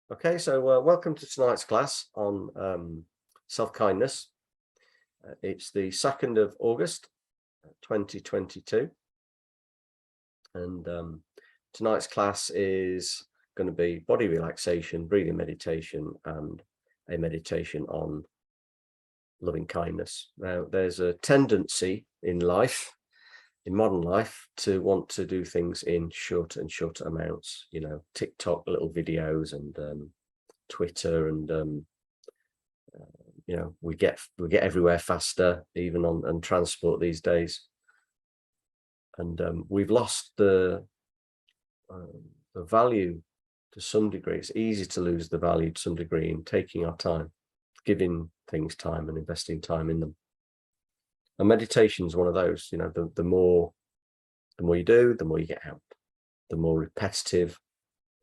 Okay, so welcome to tonight's class on self-kindness. It's the 2nd of August, 2022, and tonight's class is going to be body relaxation, breathing meditation, and a meditation on loving kindness. Now, there's a tendency in life, in modern life, to want to do things in shorter and shorter amounts. You know, TikTok little videos and Twitter and we get everywhere faster, even on transport these days, and we've lost the value to some degree. It's easy to lose the value to some degree in taking our time, giving things time and investing time in them. And meditation is one of those. You know, the more you do, the more you get out. The more repetitive,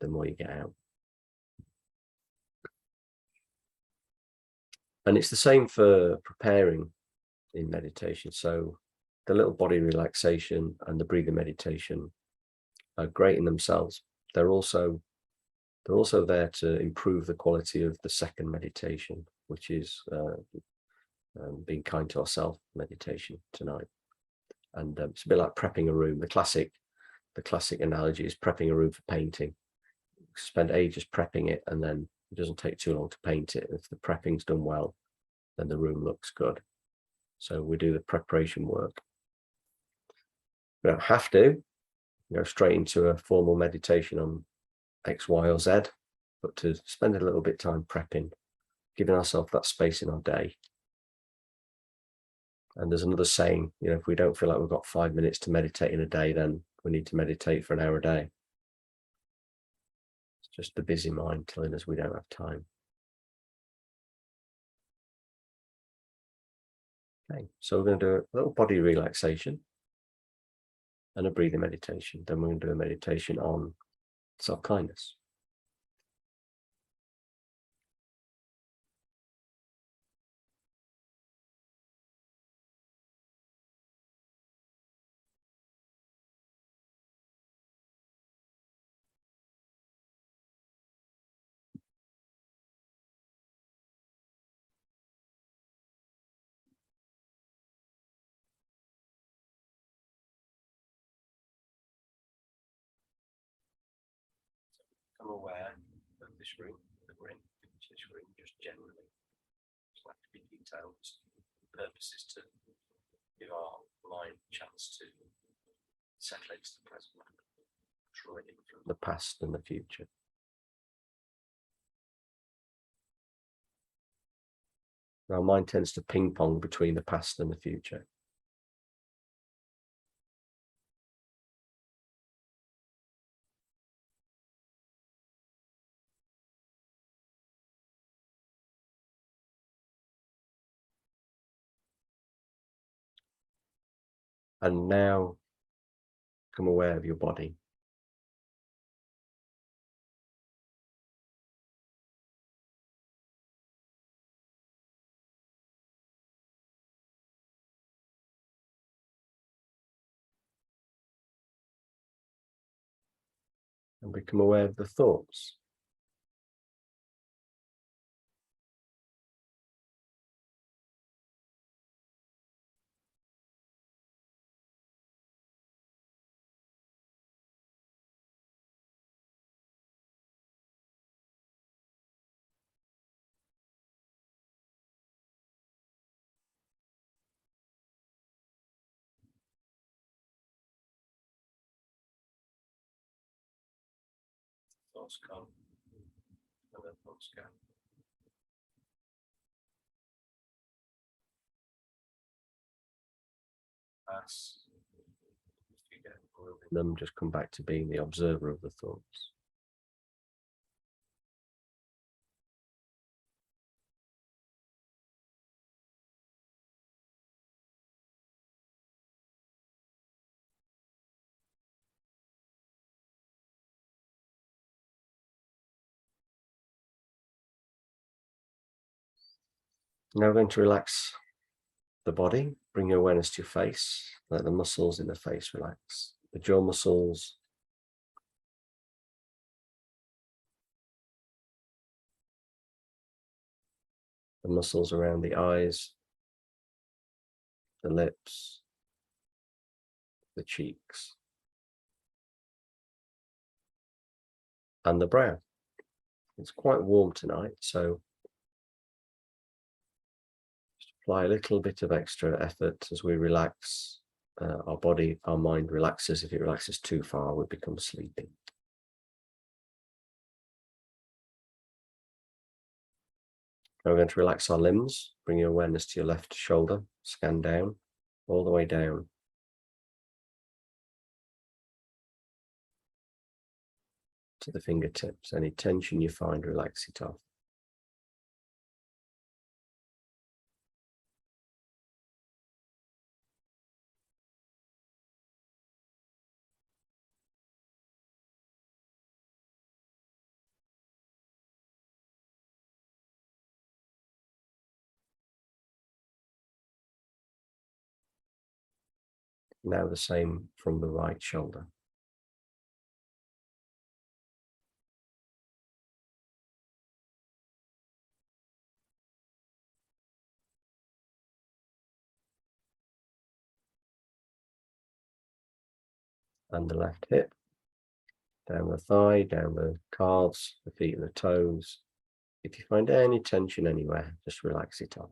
the more you get out. And it's the same for preparing in meditation. So the little body relaxation and the breathing meditation are great in themselves. They're also there to improve the quality of the second meditation, which is being kind to ourselves meditation tonight. And it's a bit like prepping a room. The classic analogy is prepping a room for painting. Spend ages prepping it, and then it doesn't take too long to paint it. If the prepping's done well, then the room looks good. So we do the preparation work. We don't have to go straight into a formal meditation on X, Y, or Z, but to spend a little bit of time prepping, giving ourselves that space in our day. And there's another saying, you know, if we don't feel like we've got 5 minutes to meditate in a day, then we need to meditate for an hour a day. It's just the busy mind telling us we don't have time. Okay, so we're going to do a little body relaxation and a breathing meditation. Then we're going to do a meditation on self-kindness. Become aware of this room that we're in, this room just generally. It's like to be detailed. The purpose is to give our mind a chance to settle into the present moment, drawing from the past and the future. Our mind tends to ping pong between the past and the future. And now become aware of your body. And become aware of the thoughts. Thoughts come, and then thoughts go. Pass. If you get involved in them, just come back to being the observer of the thoughts. Now we're going to relax the body. Bring your awareness to your face. Let the muscles in the face relax. The jaw muscles, the muscles around the eyes, the lips, the cheeks, and the brow. It's quite warm tonight, so just apply a little bit of extra effort as we relax our body. Our mind relaxes. If it relaxes too far, we become sleepy. Now we're going to relax our limbs. Bring your awareness to your left shoulder. Scan down, all the way down. To the fingertips. Any tension you find, relax it off. Now the same from the right shoulder. And the left hip. Down the thigh, down the calves, the feet and the toes. If you find any tension anywhere, just relax it off.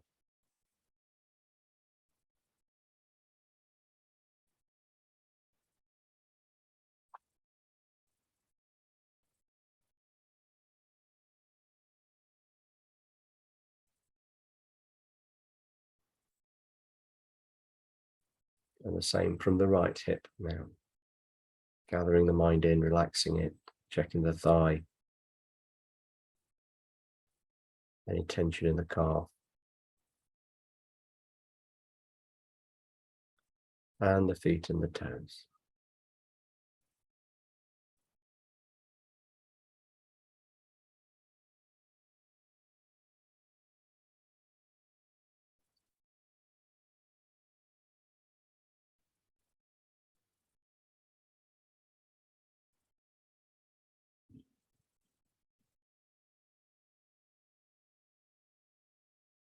And the same from the right hip now. Gathering the mind in, relaxing it, checking the thigh. Any tension in the calf. And the feet and the toes.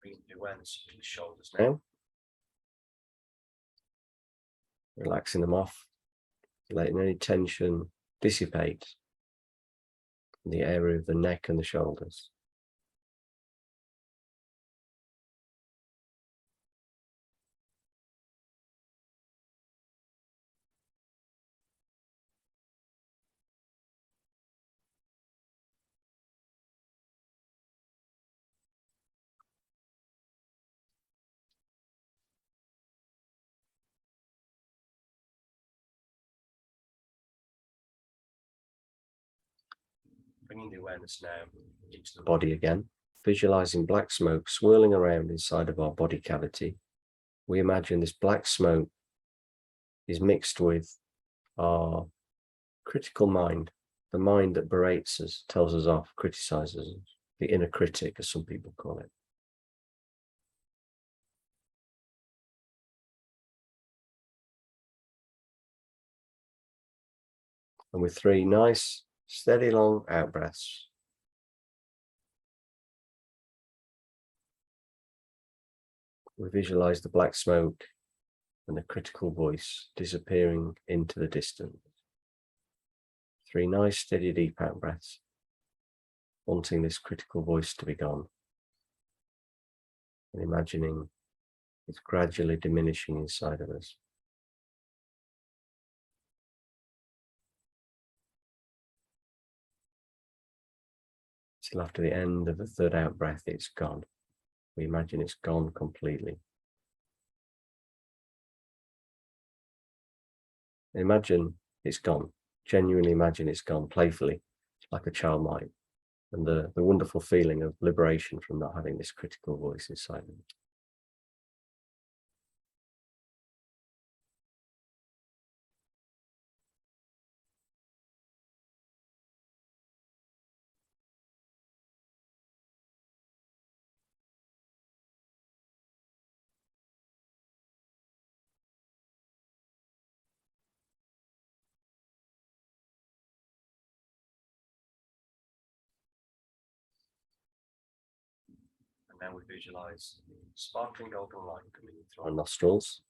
Bring the awareness to the shoulders now. Relaxing them off, letting any tension dissipate in the area of the neck and the shoulders. Bringing the awareness now into the body again, visualizing black smoke swirling around inside of our body cavity. We imagine this black smoke is mixed with our critical mind, the mind that berates us, tells us off, criticises us, the inner critic, as some people call it. And with 3 nice, steady, long out breaths, we visualize the black smoke and the critical voice disappearing into the distance. 3 nice, steady, deep out breaths, wanting this critical voice to be gone, and imagining it's gradually diminishing inside of us. Till after the end of the 3rd out breath, it's gone. We imagine it's gone completely. Imagine it's gone. Genuinely imagine it's gone, playfully, like a child might. And the wonderful feeling of liberation from not having this critical voice inside them. Now we visualize sparkling golden light coming through our nostrils.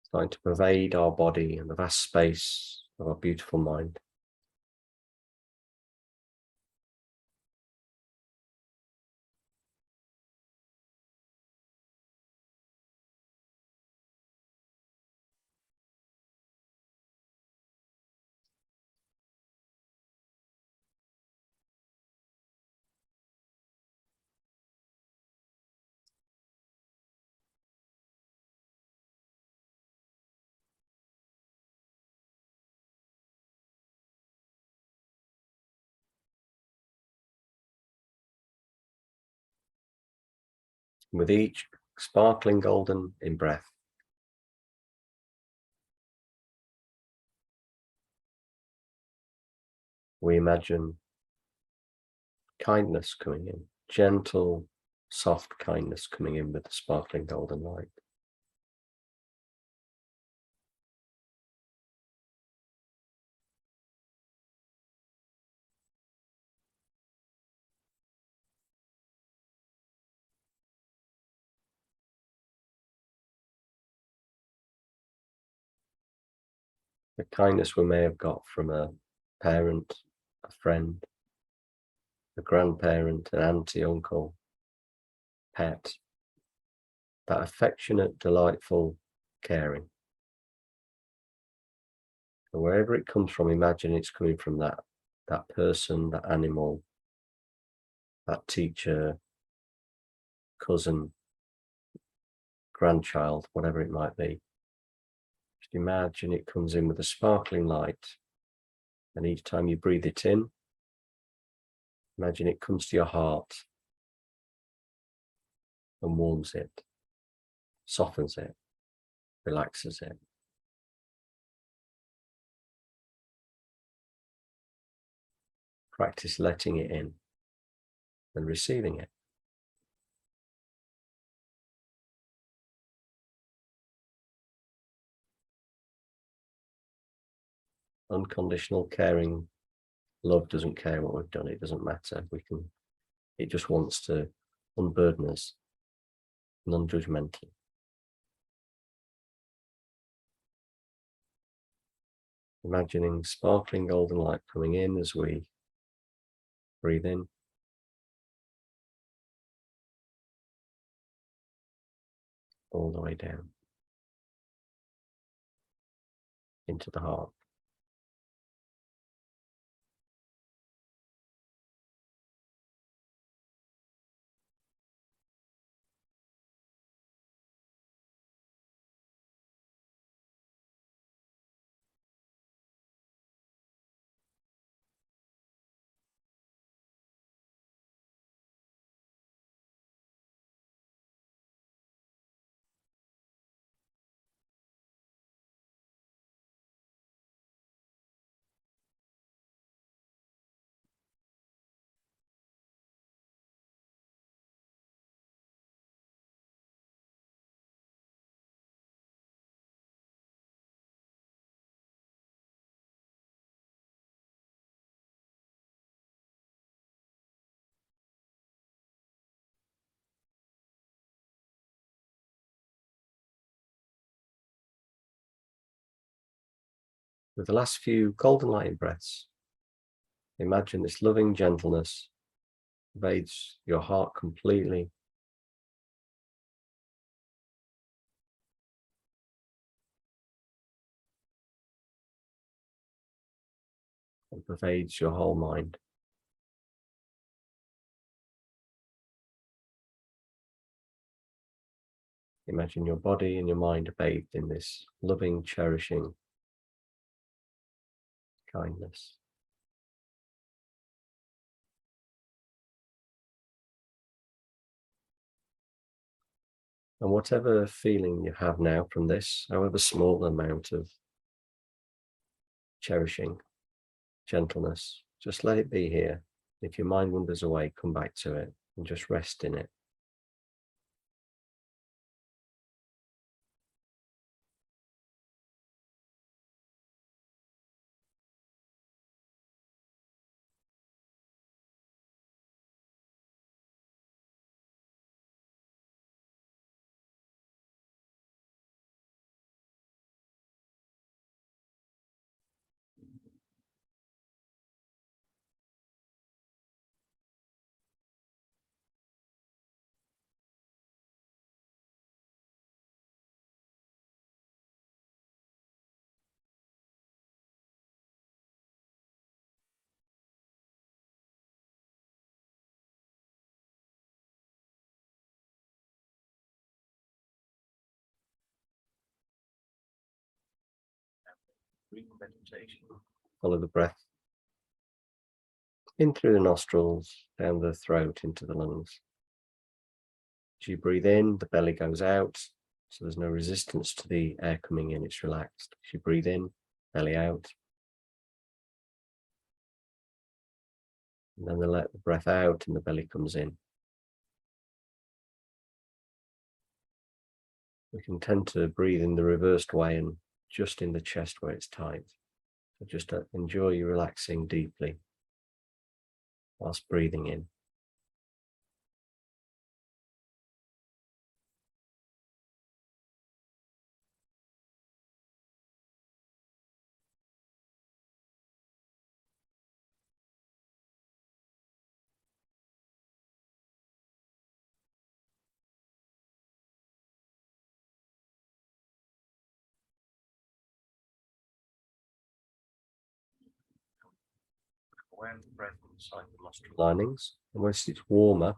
Starting to pervade our body and the vast space of our beautiful mind. With each sparkling golden in-breath, we imagine kindness coming in, gentle, soft kindness coming in with the sparkling golden light. The kindness we may have got from a parent, a friend, a grandparent, an auntie, uncle, pet, that affectionate, delightful caring. And wherever it comes from, imagine it's coming from that person, that animal, that teacher, cousin, grandchild, whatever it might be. Just imagine it comes in with a sparkling light, and each time you breathe it in, imagine it comes to your heart and warms it, softens it, relaxes it. Practice letting it in and receiving it. Unconditional caring love doesn't care what we've done. It doesn't matter. It just wants to unburden us, non-judgmental. Imagining sparkling golden light coming in as we breathe in. All the way down into the heart. With the last few golden light breaths, imagine this loving gentleness pervades your heart completely. And pervades your whole mind. Imagine your body and your mind are bathed in this loving, cherishing kindness. And whatever feeling you have now from this, however small the amount of cherishing, gentleness, just let it be here. If your mind wanders away, come back to it and just rest in it. Meditation. Follow the breath in through the nostrils, down the throat, into the lungs. As you breathe in, the belly goes out, so there's no resistance to the air coming in, it's relaxed. As you breathe in, belly out. And then let the breath out and the belly comes in. We can tend to breathe in the reversed way and just in the chest where it's tight. So just enjoy you relaxing deeply whilst breathing in. Awareness of breath inside the nostril linings, and once it's warmer,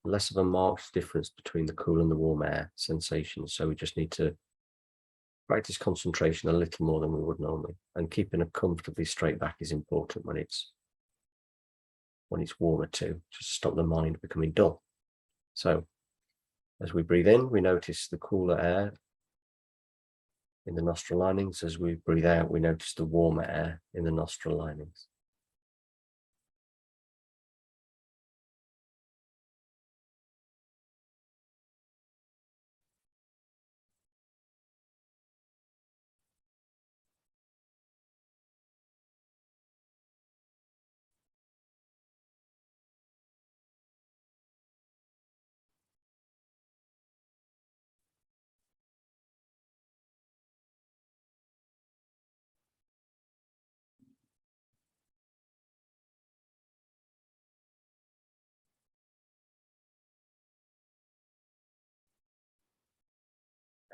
less of a marked difference between the cool and the warm air sensations. So we just need to practice concentration a little more than we would normally, and keeping a comfortably straight back is important when it's warmer too, just to stop the mind becoming dull. So as we breathe in, we notice the cooler air in the nostril linings. As we breathe out, we notice the warmer air in the nostril linings.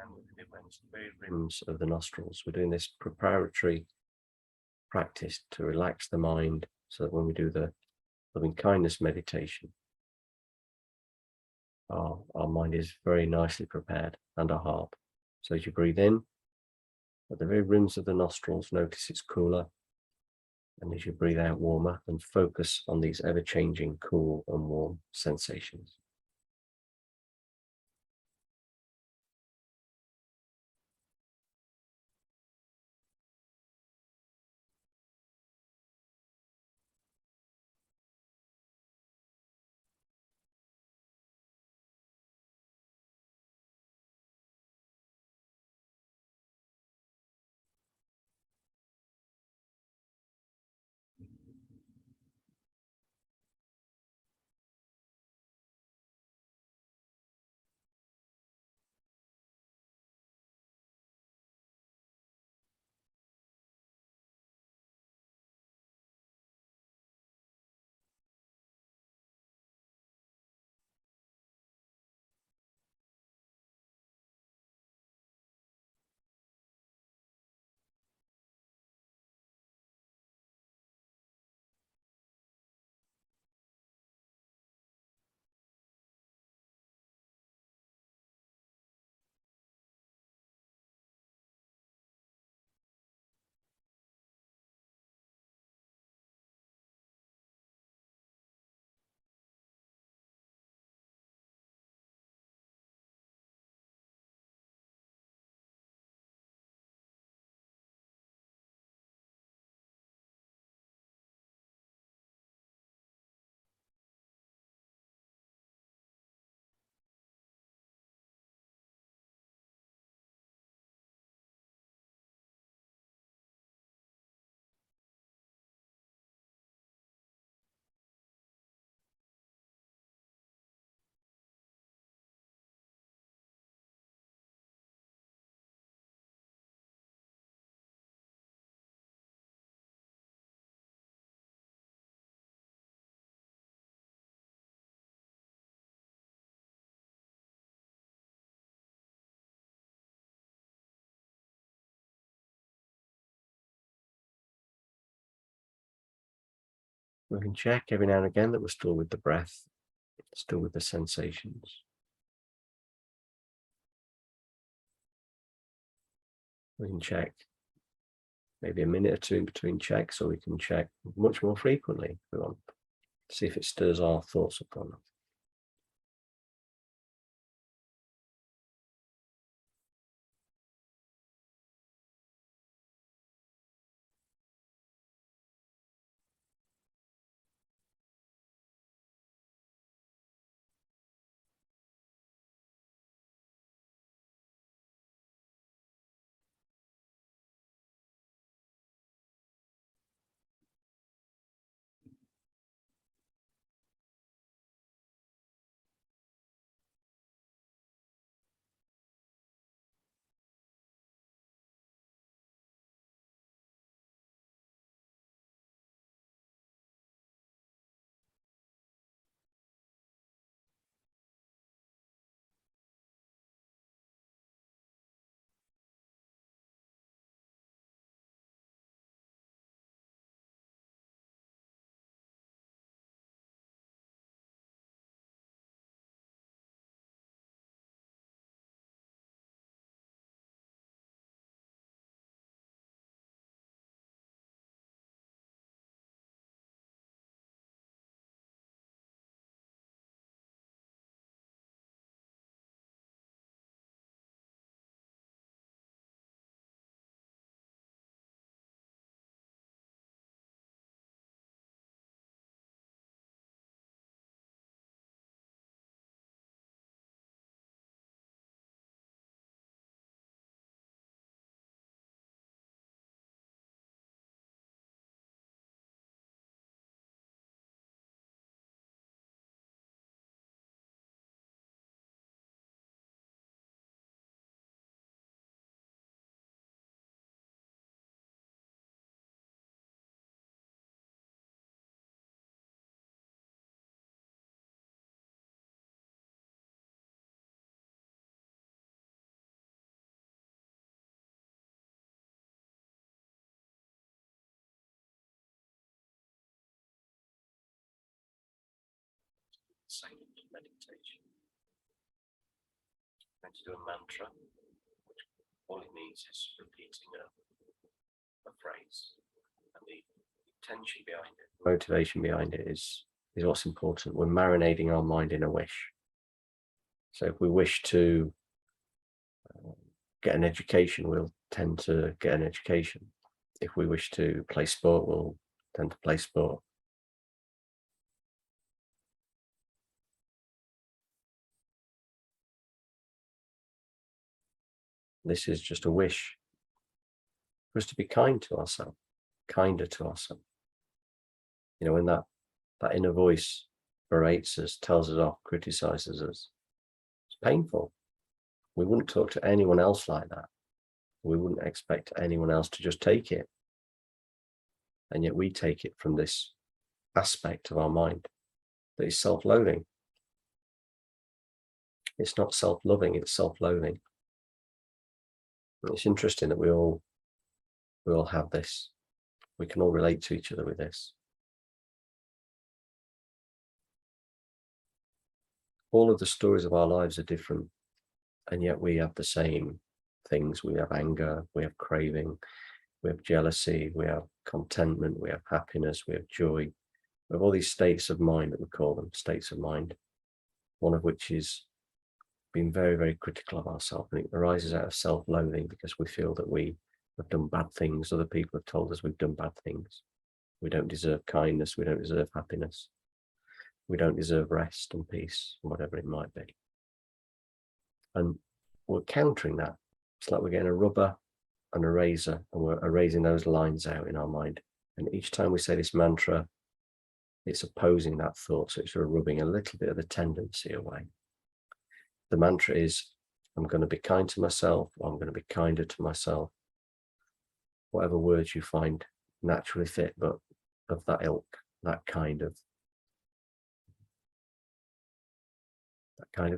And the very rims of the nostrils. We're doing this preparatory practice to relax the mind so that when we do the loving kindness meditation, our mind is very nicely prepared, and our heart. So as you breathe in, at the very rims of the nostrils, notice it's cooler. And as you breathe out, warmer, and focus on these ever-changing cool and warm sensations. We can check every now and again that we're still with the breath, still with the sensations. We can check maybe a minute or two in between checks, or we can check much more frequently if we want, to see if it stirs our thoughts up or not. Same meditation. I'm going to do a mantra, which all it means is repeating a phrase, and the intention behind it, motivation behind it is what's important. We're marinating our mind in a wish. So if we wish to get an education, we'll tend to get an education. If we wish to play sport, we'll tend to play sport. This is just a wish for us to be kind to ourselves, kinder to ourselves. You know, when that inner voice berates us, tells us off, criticises us, it's painful. We wouldn't talk to anyone else like that. We wouldn't expect anyone else to just take it. And yet we take it from this aspect of our mind that is self-loathing. It's not self-loving, it's self-loathing. It's interesting that we all have this. We can all relate to each other with this. All of the stories of our lives are different, and yet we have the same things. We have anger, we have craving, we have jealousy, we have contentment, we have happiness, we have joy. We have all these states of mind that we call them, states of mind, one of which is being very, very critical of ourselves. And it arises out of self-loathing because we feel that we have done bad things. Other people have told us we've done bad things. We don't deserve kindness. We don't deserve happiness. We don't deserve rest and peace, whatever it might be. And we're countering that. It's like we're getting a rubber and a razor, and we're erasing those lines out in our mind. And each time we say this mantra, it's opposing that thought. So it's sort of rubbing a little bit of the tendency away. The mantra is, I'm going to be kind to myself, or I'm going to be kinder to myself. Whatever words you find naturally fit, but of that ilk, that kind of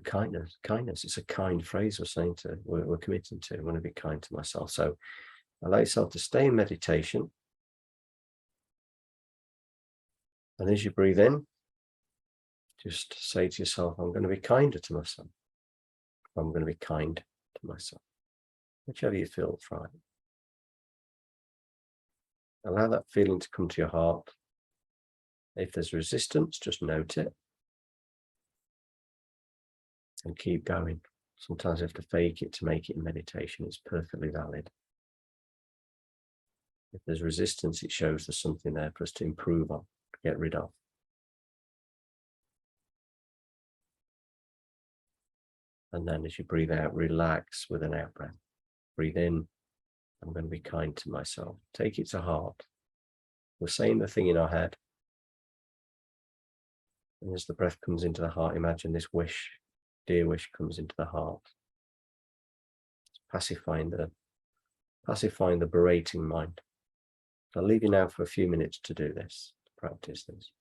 kindness. It's a kind phrase we're committing to. I'm going to be kind to myself. So allow yourself to stay in meditation. And as you breathe in, just say to yourself, I'm going to be kinder to myself. I'm going to be kind to myself. Whichever you feel is right. Allow that feeling to come to your heart. If there's resistance, just note it and keep going. Sometimes you have to fake it to make it in meditation. It's perfectly valid. If there's resistance, it shows there's something there for us to improve on, to get rid of. And then as you breathe out, relax with an out breath. Breathe in, I'm going to be kind to myself. Take it to heart. We're saying the thing in our head. And as the breath comes into the heart, imagine this wish, dear wish, comes into the heart. It's pacifying the berating mind. I'll leave you now for a few minutes to do this, to practice this.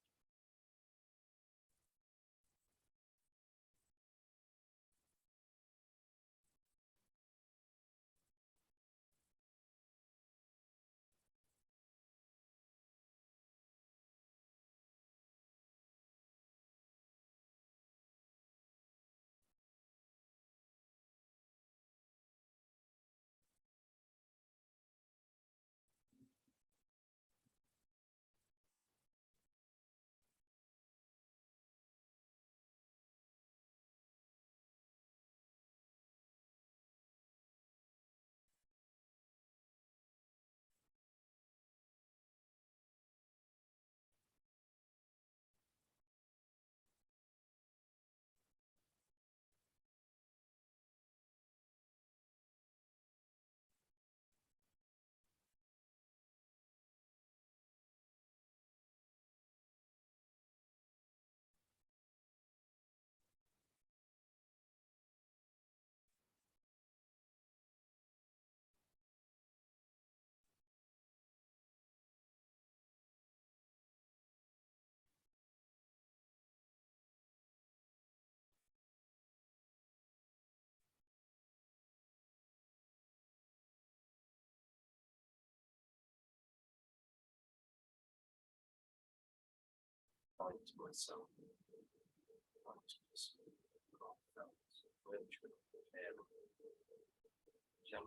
Find myself, gentle.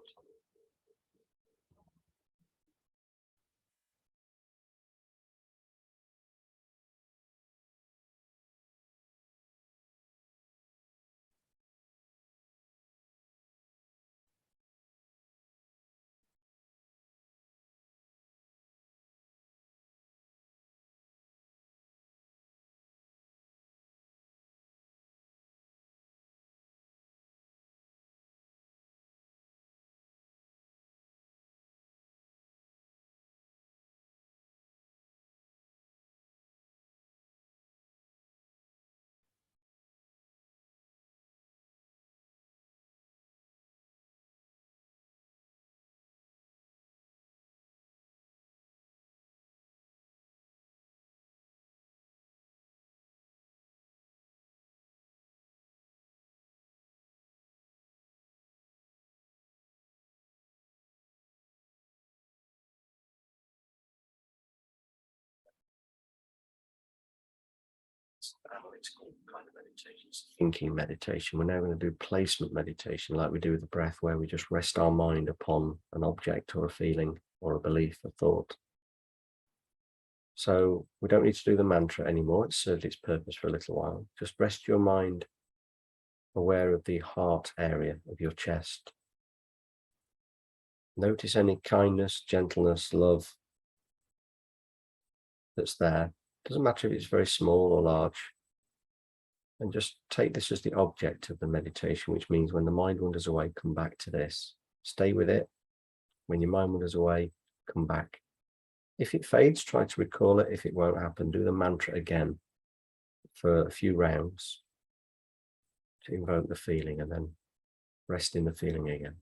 Analytical kind of meditation, thinking meditation. We're now going to do placement meditation like we do with the breath, where we just rest our mind upon an object or a feeling or a belief, a thought. So we don't need to do the mantra anymore. It's served its purpose for a little while. Just rest your mind aware of the heart area of your chest. Notice any kindness, gentleness, love that's there. Doesn't matter if it's very small or large. And just take this as the object of the meditation, which means when the mind wanders away, come back to this. Stay with it. When your mind wanders away, come back. If it fades, try to recall it. If it won't happen, do the mantra again for a few rounds to invoke the feeling, and then rest in the feeling again.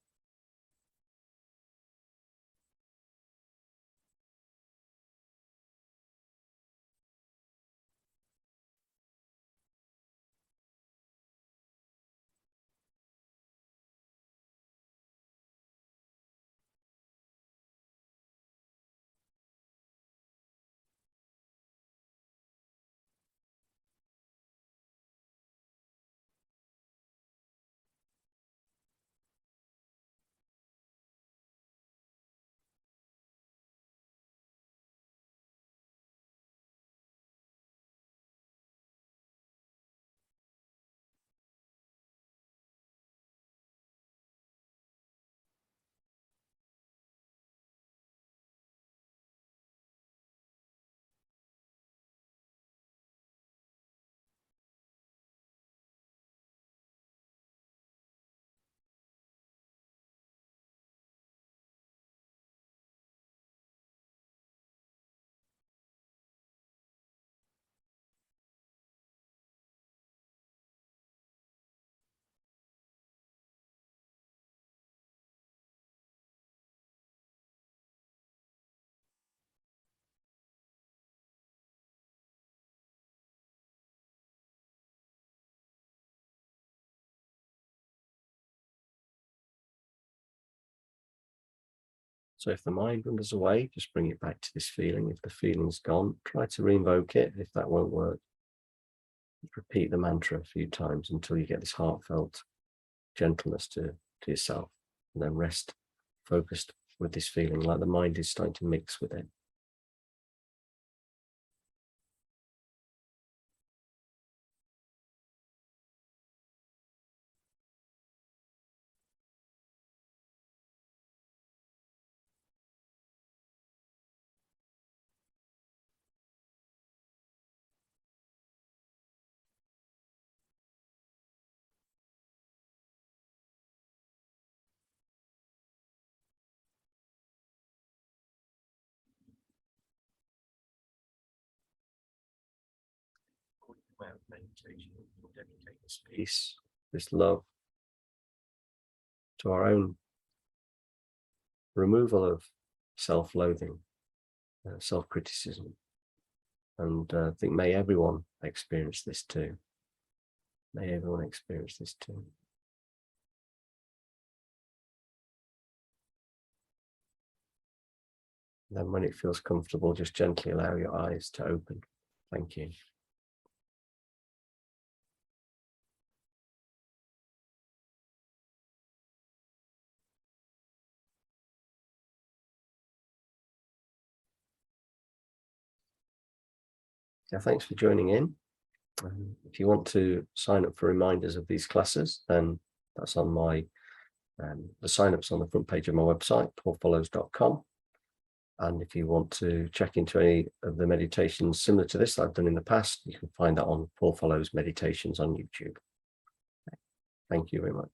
So if the mind wanders away, just bring it back to this feeling. If the feeling's gone, try to re-invoke it. If that won't work, repeat the mantra a few times until you get this heartfelt gentleness to yourself, and then rest focused with this feeling, like the mind is starting to mix with it. Meditation, we'll dedicate this peace, this love, to our own removal of self-loathing, self-criticism, and I think may everyone experience this too. May everyone experience this too. And then when it feels comfortable, just gently allow your eyes to open. Thank you. Yeah, thanks for joining in. If you want to sign up for reminders of these classes, then that's on my the sign-up's on the front page of my website, paulfollows.com. And if you want to check into any of the meditations similar to this that I've done in the past, you can find that on Paul Follows Meditations on YouTube. Thank you very much.